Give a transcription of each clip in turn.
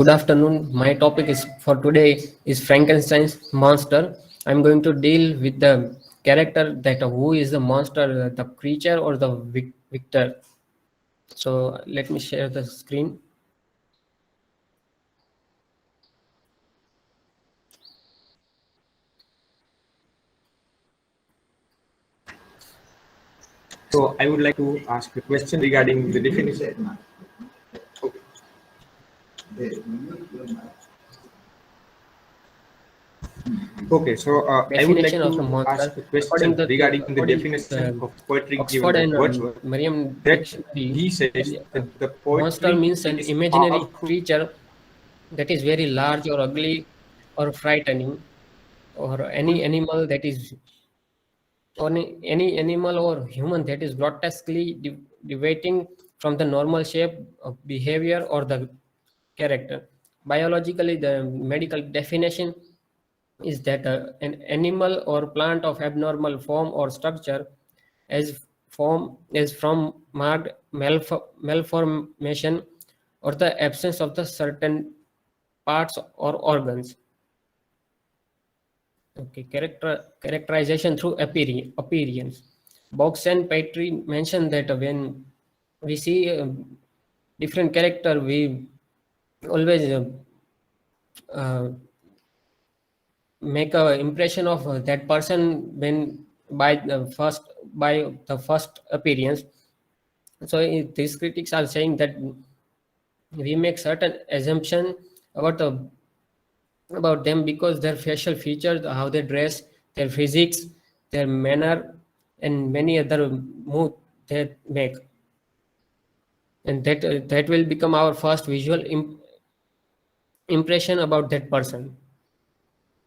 Good afternoon. My topic is for today is Frankenstein's monster. I'm going to deal with the character that who is the monster, the creature or the victor. So let me share the screen. So I would like to ask a question regarding the definition. Okay, so I would Definition like of the to ask monster a question regarding the according to definition the of poetry given Oxford by and Wordsworth. Merriam That Dictionary. he says that the Monster poetry means an is imaginary powerful. creature that is very large or ugly or frightening, or any animal that is or any animal or human that is grotesquely deviating from the normal shape of behavior or the character. Biologically, the medical definition is that an animal or plant of abnormal form or structure is from marked malformation or the absence of the certain parts or organs. Okay, characterization through appearance. Box and Petrie mentioned that when we see a different character, we always uh, make a impression of that person when by the first appearance. So these critics are saying that we make certain assumption about about them because their facial features, how they dress, their physics, their manner, and many other moves they make, and that will become our first visual impression about that person.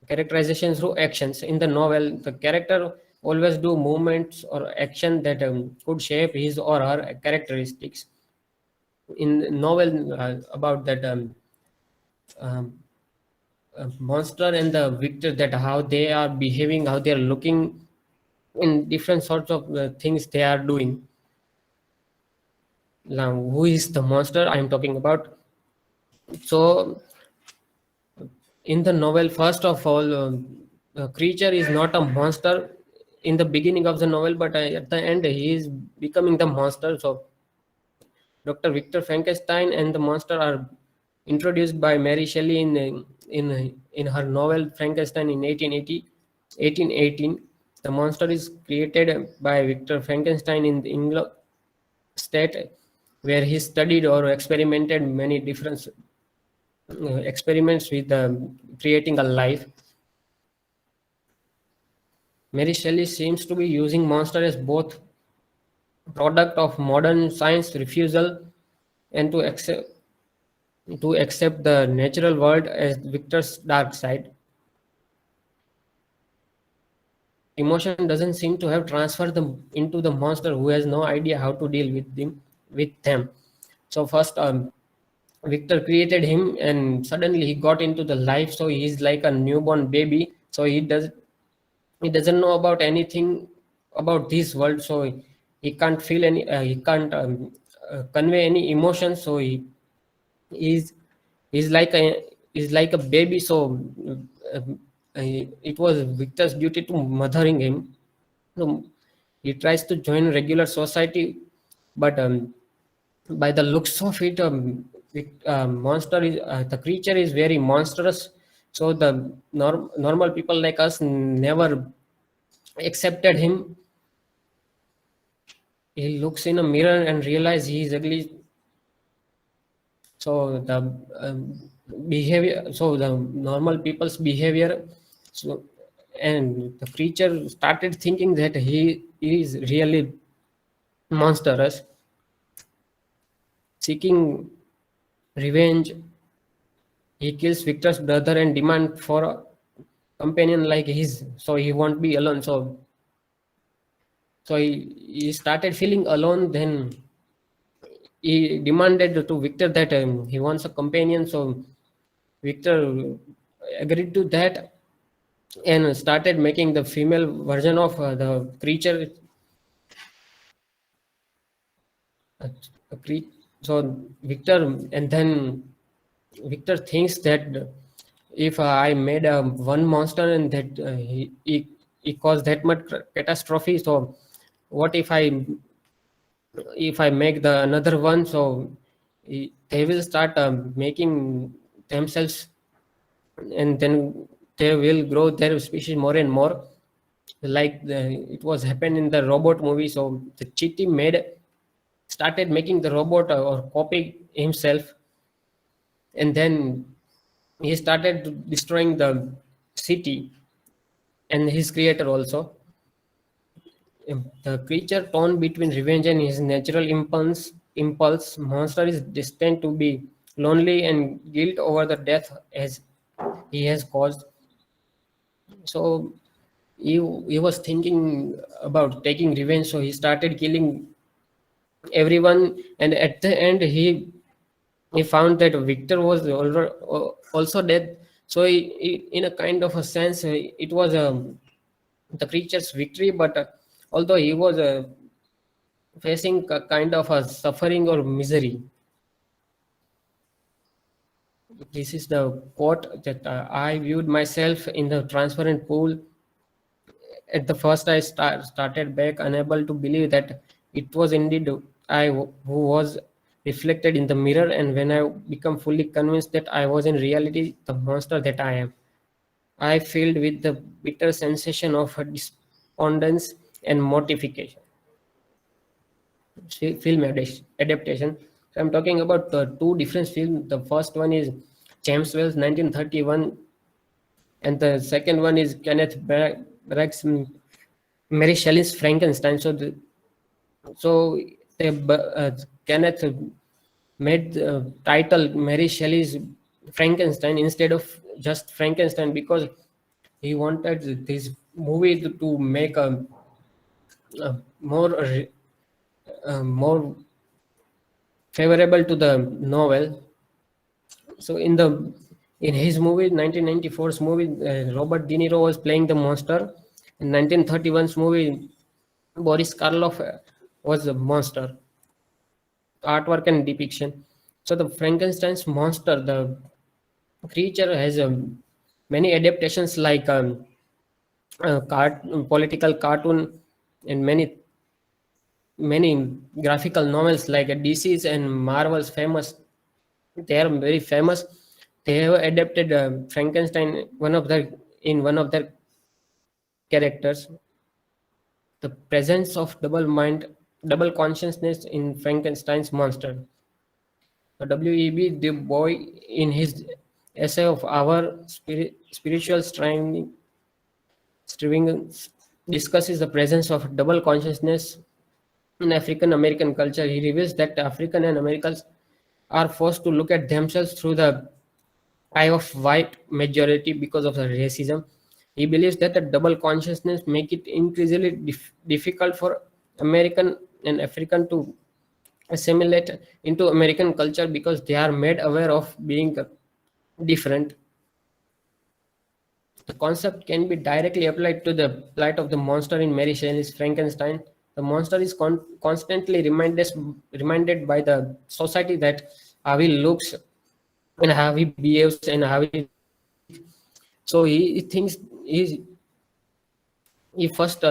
Characterization through actions in the novel, the character always do movements or action that could shape his or her characteristics. In novel about that um, monster and the victor, that how they are behaving, how they are looking in different sorts of things they are doing. Now, who is the monster I am talking about? So, in the novel, first of all, the creature is not a monster in the beginning of the novel, but at the end, he is becoming the monster. So, Dr. Victor Frankenstein and the monster are introduced by Mary Shelley in her novel Frankenstein in 1818. The monster is created by Victor Frankenstein in the England state, where he studied or experimented many different experiments with creating a life. Mary Shelley seems to be using monster as both product of modern science refusal and to accept the natural world as Victor's dark side. Emotion doesn't seem to have transferred them into the monster who has no idea how to deal with them. So first, Victor created him, and suddenly he got into the life. So he's like a newborn baby. So he doesn't know about anything about this world. So he can't feel any. He can't convey any emotion. So he's he's like a he's like a baby. So uh, it was Victor's duty to mothering him. So he tries to join regular society, but by the looks of it, the creature is very monstrous. So the normal people like us never accepted him. He looks in a mirror and realize he is ugly. So the behavior, so the normal people's behavior, so and the creature started thinking that he is really monstrous, seeking revenge. He kills Victor's brother and demand for a companion like his, so he won't be alone. So he started feeling alone. Then he demanded to Victor that he wants a companion. So Victor agreed to that and started making the female version of the creature. uh, So Victor, and then Victor thinks that if I made one monster and that he caused that much catastrophe, so what if I make the another one? So they will start making themselves, and then they will grow their species more and more, like it was happened in the robot movie. So the Chitty started making the robot or copy himself, and then he started destroying the city and his creator also. The creature torn between revenge and his natural impulse, monster is destined to be lonely and guilt over the death as he has caused. So he was thinking about taking revenge, so he started killing everyone, and at the end he found that Victor was also dead. So in a kind of a sense, it was the creature's victory, but although he was facing a kind of a suffering or misery. This is the quote that I viewed myself in the transparent pool. At the first, I started back, unable to believe that it was indeed who was reflected in the mirror, and when I become fully convinced that I was in reality the monster that I am, I filled with the bitter sensation of despondence and mortification. Film adaptation. So I'm talking about two different films. The first one is James Wells 1931, and the second one is Kenneth Bragg's Mary Shelley's Frankenstein. So Kenneth made the title Mary Shelley's Frankenstein instead of just Frankenstein, because he wanted this movie to make a more favorable to the novel. So in his movie 1994's movie, Robert De Niro was playing the monster. In 1931's movie, Boris Karloff was the monster. Artwork and depiction. So the Frankenstein's monster, the creature has many adaptations like political cartoon and many graphical novels like DC's and Marvel's famous. They are very famous. They have adapted Frankenstein one of their characters. The presence of double consciousness in Frankenstein's monster. W.E.B. Du Bois, in his essay of Our Spiritual Striving, discusses the presence of double consciousness in African American culture. He reveals that African and Americans are forced to look at themselves through the eye of white majority because of the racism. He believes that the double consciousness make it increasingly difficult for American and African to assimilate into American culture because they are made aware of being different. The concept can be directly applied to the plight of the monster in Mary Shelley's Frankenstein. The monster is constantly reminded by the society that how he looks and how he behaves and how he speaks. So he thinks he first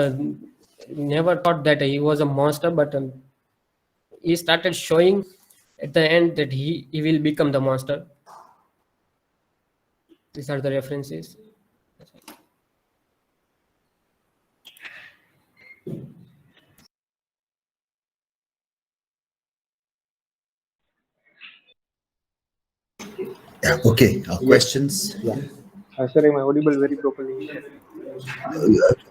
never thought that he was a monster, but he started showing at the end that he will become the monster. These are the references. Yeah, okay. Questions? Yeah. Sir, am I audible very properly?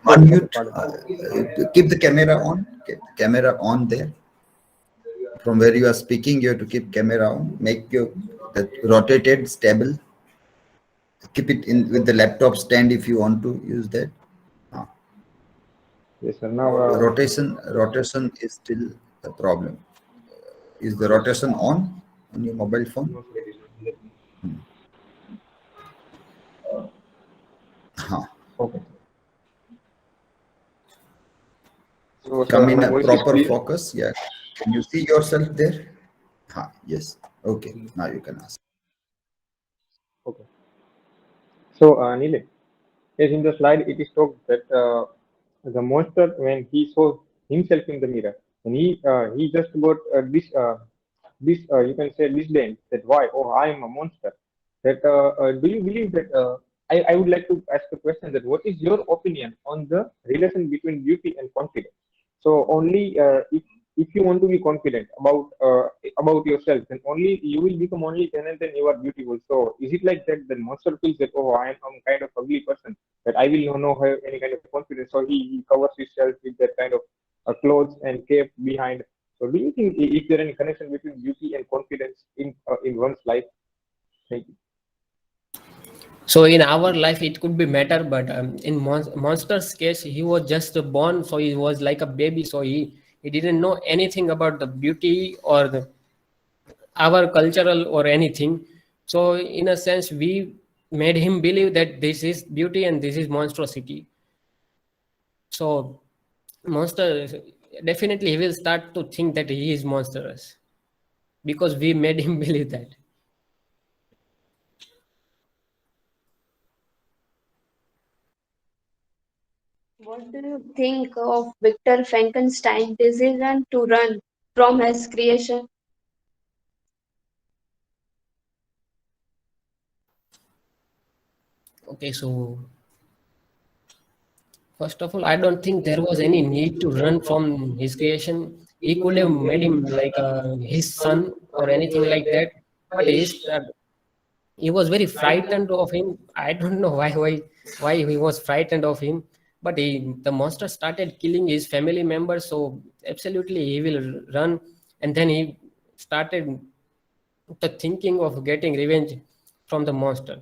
Unmute. Keep the camera on. Keep the camera on there. From where you are speaking, you have to keep camera on. Make your that rotated stable. Keep it in with the laptop stand if you want to use that. Yes, sir. Now, Rotation is still the problem. Is the rotation on your mobile phone? okay. So, Come sir, in my a voice is proper clear. focus. Yeah. Can you see yourself there? Yes. Okay. Now you can ask. Okay. So, Nile, yes, in the slide it is talked that the monster, when he saw himself in the mirror, and he just got this you can say disdain that why, oh, I am a monster. That do you believe that I would like to ask a question that what is your opinion on the relation between beauty and confidence? So only if you want to be confident about yourself, then only you will become only then and then you are beautiful. So is it like that the monster feels that, oh, I am some kind of ugly person, that I will not have any kind of confidence, so he covers himself with that kind of clothes and cape behind. So do you think is there any connection between beauty and confidence in one's life? Thank you. So in our life it could be matter, but in monster's case he was just born, so he was like a baby, so he didn't know anything about the beauty or our cultural or anything. So in a sense we made him believe that this is beauty and this is monstrosity. So monster, definitely he will start to think that he is monstrous because we made him believe that. What do you think of Victor Frankenstein's decision to run from his creation? Okay, so first of all, I don't think there was any need to run from his creation. He could have made him like his son or anything like that, but he was very frightened of him. I don't know why he was frightened of him, but the monster started killing his family members. So absolutely, he will run, and then he started the thinking of getting revenge from the monster.